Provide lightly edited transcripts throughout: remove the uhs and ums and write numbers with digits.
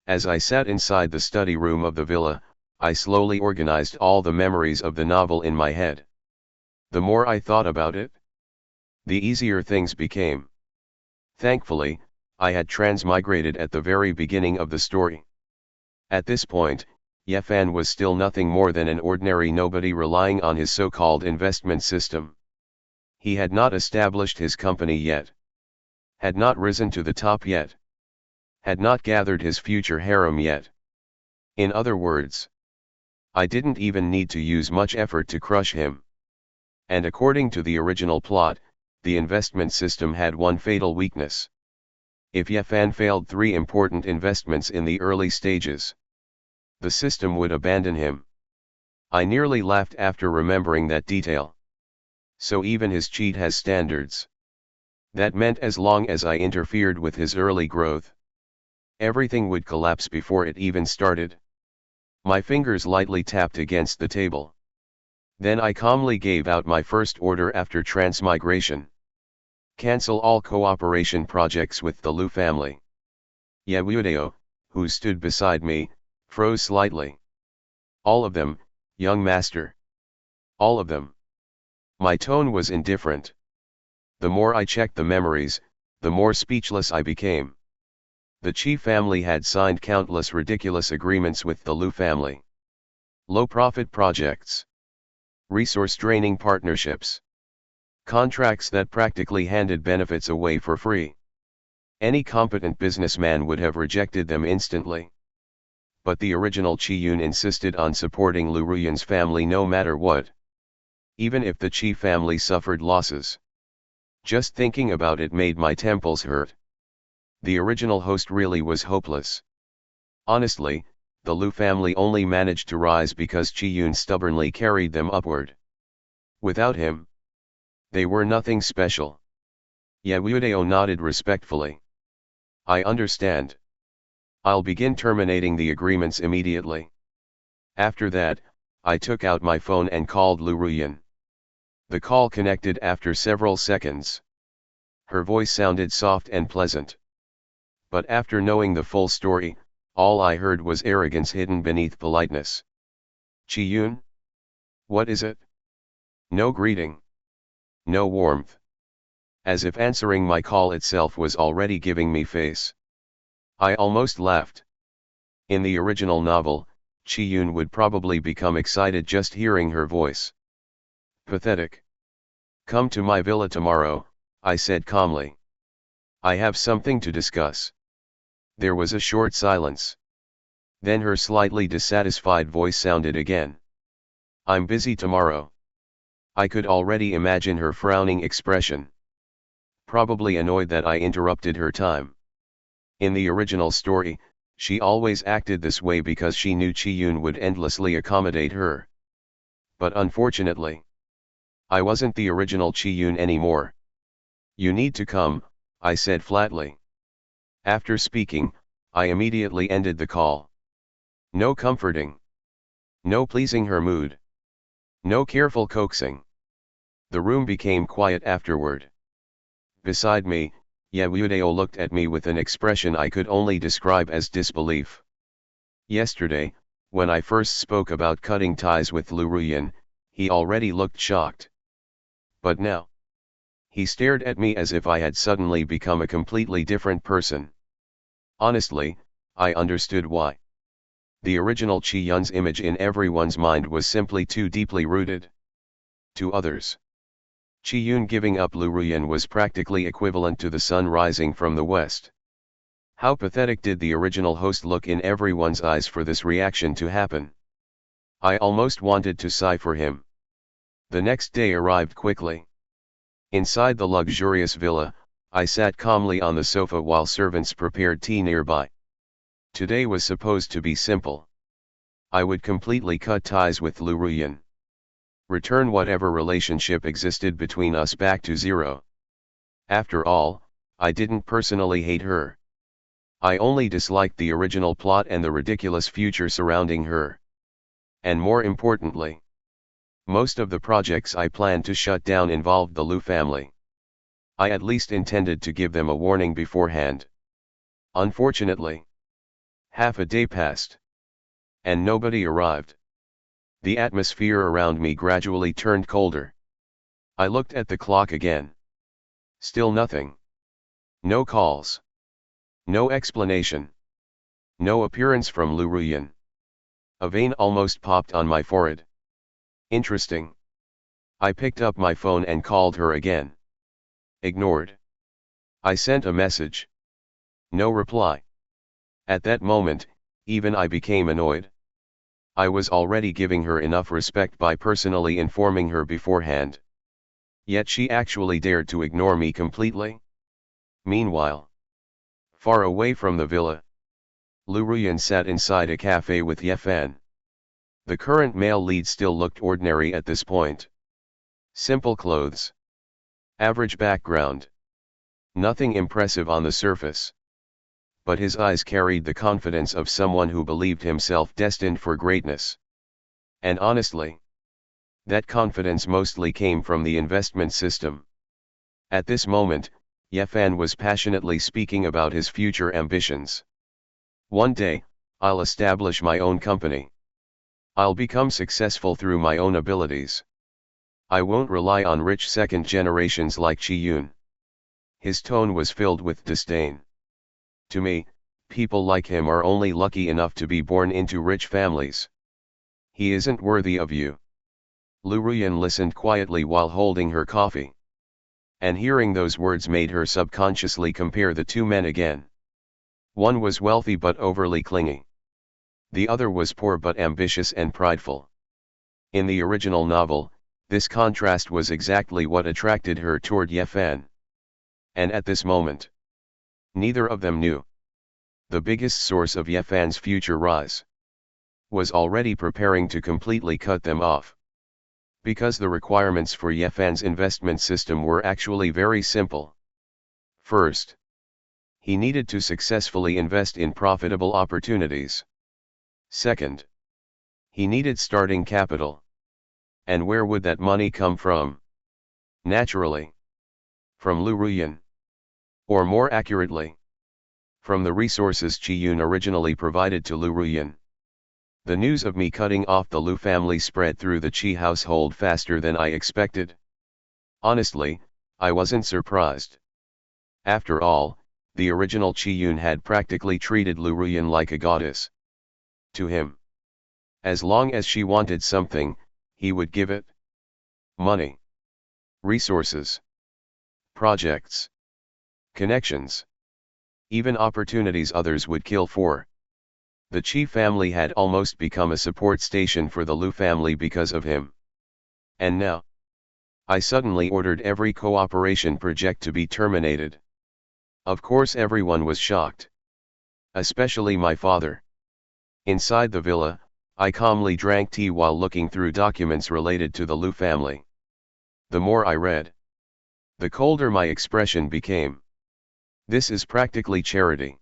As I sat inside the study room of the villa, I slowly organized all the memories of the novel in my head. The more I thought about it, the easier things became. Thankfully, I had transmigrated at the very beginning of the story. At this point, Yefan was still nothing more than an ordinary nobody relying on his so-called investment system. He had not established his company yet. Had not risen to the top yet. Had not gathered his future harem yet. In other words, I didn't even need to use much effort to crush him. And according to the original plot, the investment system had one fatal weakness. If Yefan failed 3 important investments in the early stages, the system would abandon him. I nearly laughed after remembering that detail. So even his cheat has standards. That meant as long as I interfered with his early growth, everything would collapse before it even started. My fingers lightly tapped against the table. Then I calmly gave out my first order after transmigration. Cancel all cooperation projects with the Lu family. Yewudeo, who stood beside me, froze slightly. All of them, young master. All of them. My tone was indifferent. The more I checked the memories, the more speechless I became. The Chi family had signed countless ridiculous agreements with the Lu family. Low-profit projects. Resource-draining partnerships. Contracts that practically handed benefits away for free. Any competent businessman would have rejected them instantly. But the original Chi-yun insisted on supporting Lu Ruyan's family no matter what. Even if the Chi family suffered losses. Just thinking about it made my temples hurt. The original host really was hopeless. Honestly, the Lu family only managed to rise because Chi-yun stubbornly carried them upward. Without him, they were nothing special. Yewudeo nodded respectfully. I understand. I'll begin terminating the agreements immediately. After that, I took out my phone and called Lu Ruyan. The call connected after several seconds. Her voice sounded soft and pleasant. But after knowing the full story, all I heard was arrogance hidden beneath politeness. Chi-yun? What is it? No greeting. No warmth. As if answering my call itself was already giving me face. I almost laughed. In the original novel, Chi-yun would probably become excited just hearing her voice. Pathetic. Come to my villa tomorrow, I said calmly. I have something to discuss. There was a short silence. Then her slightly dissatisfied voice sounded again. I'm busy tomorrow. I could already imagine her frowning expression. Probably annoyed that I interrupted her time. In the original story, she always acted this way because she knew Chi-yun would endlessly accommodate her. But unfortunately, I wasn't the original Chi-yun anymore. You need to come, I said flatly. After speaking, I immediately ended the call. No comforting. No pleasing her mood. No careful coaxing. The room became quiet afterward. Beside me, Yewudeo looked at me with an expression I could only describe as disbelief. Yesterday, when I first spoke about cutting ties with Lu Ruyan, he already looked shocked. But now, he stared at me as if I had suddenly become a completely different person. Honestly, I understood why. The original Chi-yun's image in everyone's mind was simply too deeply rooted. To others, Chi-yun giving up Lu Ruyan was practically equivalent to the sun rising from the west. How pathetic did the original host look in everyone's eyes for this reaction to happen. I almost wanted to sigh for him. The next day arrived quickly. Inside the luxurious villa, I sat calmly on the sofa while servants prepared tea nearby. Today was supposed to be simple. I would completely cut ties with Lu Ruyan. Return whatever relationship existed between us back to zero. After all, I didn't personally hate her. I only disliked the original plot and the ridiculous future surrounding her. And more importantly, most of the projects I planned to shut down involved the Lu family. I at least intended to give them a warning beforehand. Unfortunately, Half a day passed. And nobody arrived. The atmosphere around me gradually turned colder. I looked at the clock again. Still nothing. No calls. No explanation. No appearance from Lu Ruyan. A vein almost popped on my forehead. Interesting. I picked up my phone and called her again. Ignored. I sent a message. No reply. At that moment, even I became annoyed. I was already giving her enough respect by personally informing her beforehand. Yet she actually dared to ignore me completely. Meanwhile, far away from the villa, Lu Ruyan sat inside a cafe with Yefan. The current male lead still looked ordinary at this point. Simple clothes. Average background. Nothing impressive on the surface. But his eyes carried the confidence of someone who believed himself destined for greatness. And honestly, that confidence mostly came from the investment system. At this moment, Yefan was passionately speaking about his future ambitions. One day, I'll establish my own company. I'll become successful through my own abilities. I won't rely on rich second generations like Chi-yun. His tone was filled with disdain. To me, people like him are only lucky enough to be born into rich families. He isn't worthy of you. Lu Ruyan listened quietly while holding her coffee. And hearing those words made her subconsciously compare the two men again. One was wealthy but overly clingy. The other was poor but ambitious and prideful. In the original novel, this contrast was exactly what attracted her toward Yefan. And at this moment, neither of them knew. The biggest source of Yefan's future rise was already preparing to completely cut them off. Because the requirements for Yefan's investment system were actually very simple. First, he needed to successfully invest in profitable opportunities. Second, he needed starting capital. And where would that money come from? Naturally, from Lu Ruyan. Or more accurately, from the resources Chi-yun originally provided to Lu Ruyan. The news of me cutting off the Lu family spread through the Chi household faster than I expected. Honestly, I wasn't surprised. After all, the original Chi-yun had practically treated Lu Ruyan like a goddess. To him, as long as she wanted something, he would give it. Money, resources, projects, connections, even opportunities others would kill for. The Chi family had almost become a support station for the Lu family because of him. And now, I suddenly ordered every cooperation project to be terminated. Of course everyone was shocked. Especially my father. Inside the villa, I calmly drank tea while looking through documents related to the Lu family. The more I read, the colder my expression became. This is practically charity.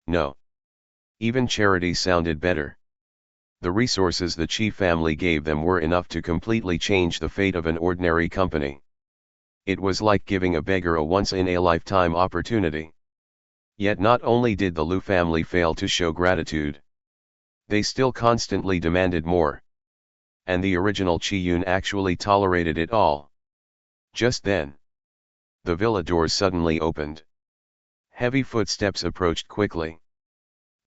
No. Even charity sounded better. The resources the Chi family gave them were enough to completely change the fate of an ordinary company. It was like giving a beggar a once-in-a-lifetime opportunity. Yet not only did the Lu family fail to show gratitude, they still constantly demanded more. And the original Chi-yun actually tolerated it all. Just then, the villa doors suddenly opened. Heavy footsteps approached quickly.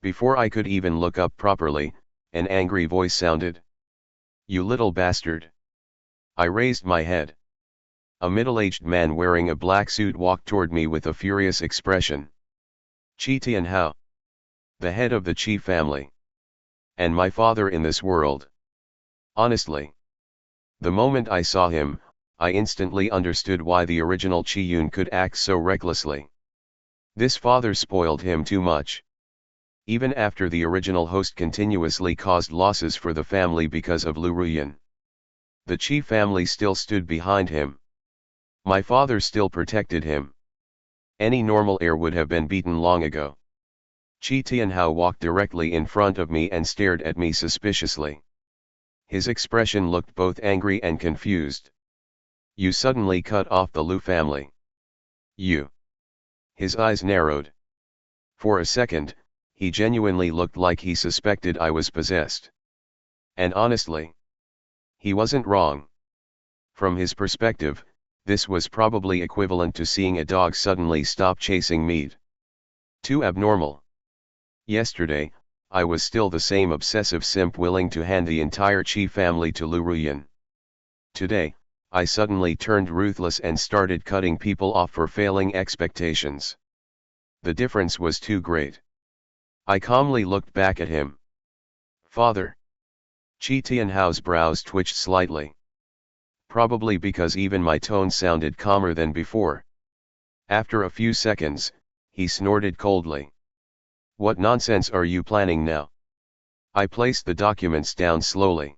Before I could even look up properly, an angry voice sounded. "You little bastard." I raised my head. A middle-aged man wearing a black suit walked toward me with a furious expression. Chi Tianhao, the head of the Chi family. And my father in this world. Honestly, the moment I saw him, I instantly understood why the original Chi-yun could act so recklessly. This father spoiled him too much. Even after the original host continuously caused losses for the family because of Lu Ruyan, the Chi family still stood behind him. My father still protected him. Any normal heir would have been beaten long ago. Chi Tianhao walked directly in front of me and stared at me suspiciously. His expression looked both angry and confused. "You suddenly cut off the Lu family. You." His eyes narrowed. For a second, He genuinely looked like he suspected I was possessed. And honestly, he wasn't wrong. From his perspective, this was probably equivalent to seeing a dog suddenly stop chasing meat. Too abnormal. Yesterday, I was still the same obsessive simp willing to hand the entire Chi family to Lu Ruyan. Today, I suddenly turned ruthless and started cutting people off for failing expectations. The difference was too great. I calmly looked back at him. Father. Chi Tianhao's brows twitched slightly. Probably because even my tone sounded calmer than before. After a few seconds, he snorted coldly. What nonsense are you planning now? I placed the documents down slowly.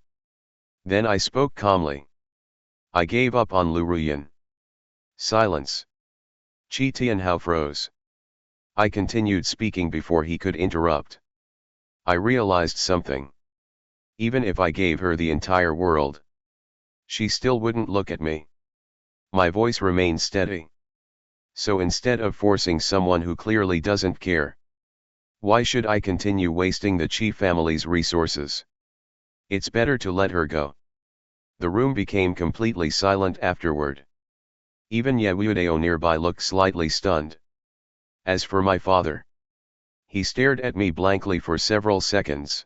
Then I spoke calmly. I gave up on Lu Ruyan. Silence. Chi Tianhao froze. I continued speaking before he could interrupt. I realized something. Even if I gave her the entire world, she still wouldn't look at me. My voice remained steady. So instead of forcing someone who clearly doesn't care, why should I continue wasting the Chi family's resources? It's better to let her go. The room became completely silent afterward. Even Yewudeo nearby looked slightly stunned. As for my father, he stared at me blankly for several seconds.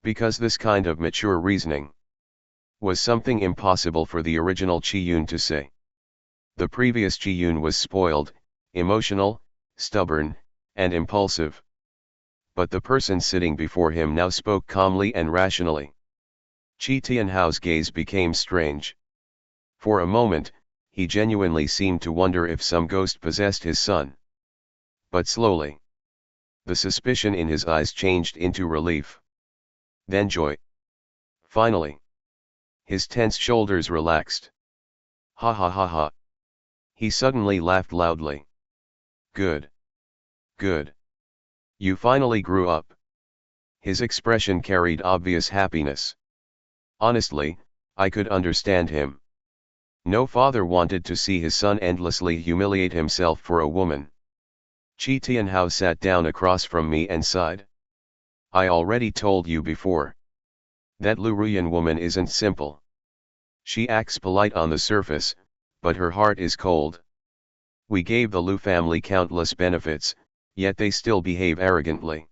Because this kind of mature reasoning was something impossible for the original Chi-yun to say. The previous Chi-yun was spoiled, emotional, stubborn, and impulsive. But the person sitting before him now spoke calmly and rationally. Chi Tianhao's gaze became strange. For a moment, he genuinely seemed to wonder if some ghost possessed his son. But slowly, the suspicion in his eyes changed into relief. Then joy. Finally, his tense shoulders relaxed. Ha ha ha ha. He suddenly laughed loudly. Good. Good. You finally grew up. His expression carried obvious happiness. Honestly, I could understand him. No father wanted to see his son endlessly humiliate himself for a woman. Chi Tianhao sat down across from me and sighed. I already told you before. That Lu Ruyan woman isn't simple. She acts polite on the surface, but her heart is cold. We gave the Lu family countless benefits, yet they still behave arrogantly.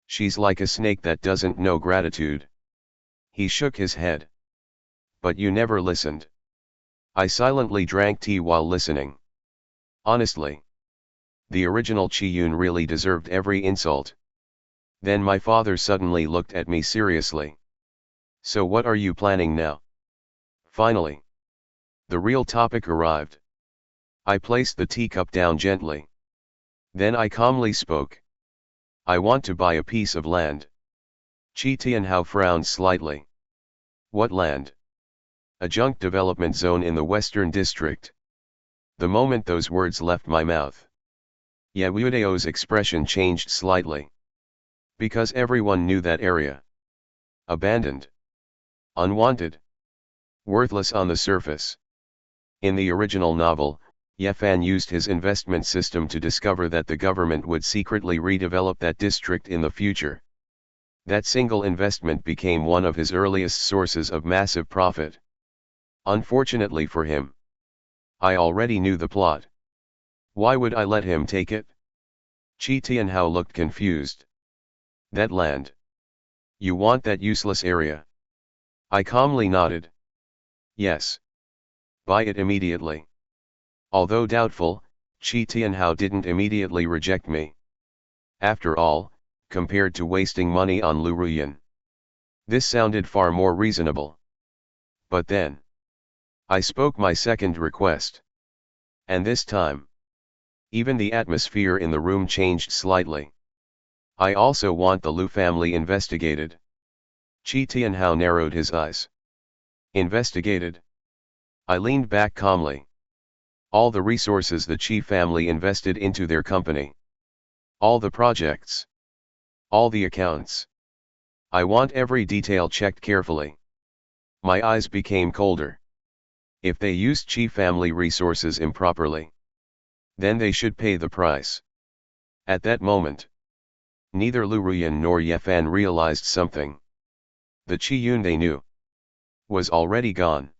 She's like a snake that doesn't know gratitude. He shook his head. But you never listened. I silently drank tea while listening. Honestly, the original Chi-yun really deserved every insult. Then my father suddenly looked at me seriously. So what are you planning now? Finally, the real topic arrived. I placed the teacup down gently. Then I calmly spoke. I want to buy a piece of land. Chi Tianhao frowned slightly. What land? A junk development zone in the Western District. The moment those words left my mouth, Yewudeo's expression changed slightly. Because everyone knew that area. Abandoned. Unwanted. Worthless on the surface. In the original novel, Yefan used his investment system to discover that the government would secretly redevelop that district in the future. That single investment became one of his earliest sources of massive profit. Unfortunately for him, I already knew the plot. Why would I let him take it? Chi Tianhao looked confused. That land. You want that useless area? I calmly nodded. Yes. Buy it immediately. Although doubtful, Chi Tianhao didn't immediately reject me. After all, compared to wasting money on Lu Ruyan, this sounded far more reasonable. But then, I spoke my second request. And this time, even the atmosphere in the room changed slightly. I also want the Lu family investigated. Chi Tianhao narrowed his eyes. Investigated? I leaned back calmly. All the resources the Chi family invested into their company. All the projects. All the accounts. I want every detail checked carefully. My eyes became colder. If they used Chi family resources improperly, then they should pay the price. At that moment, Neither Lu Ruyan nor Yefan realized something. The Qi Yun they knew was already gone.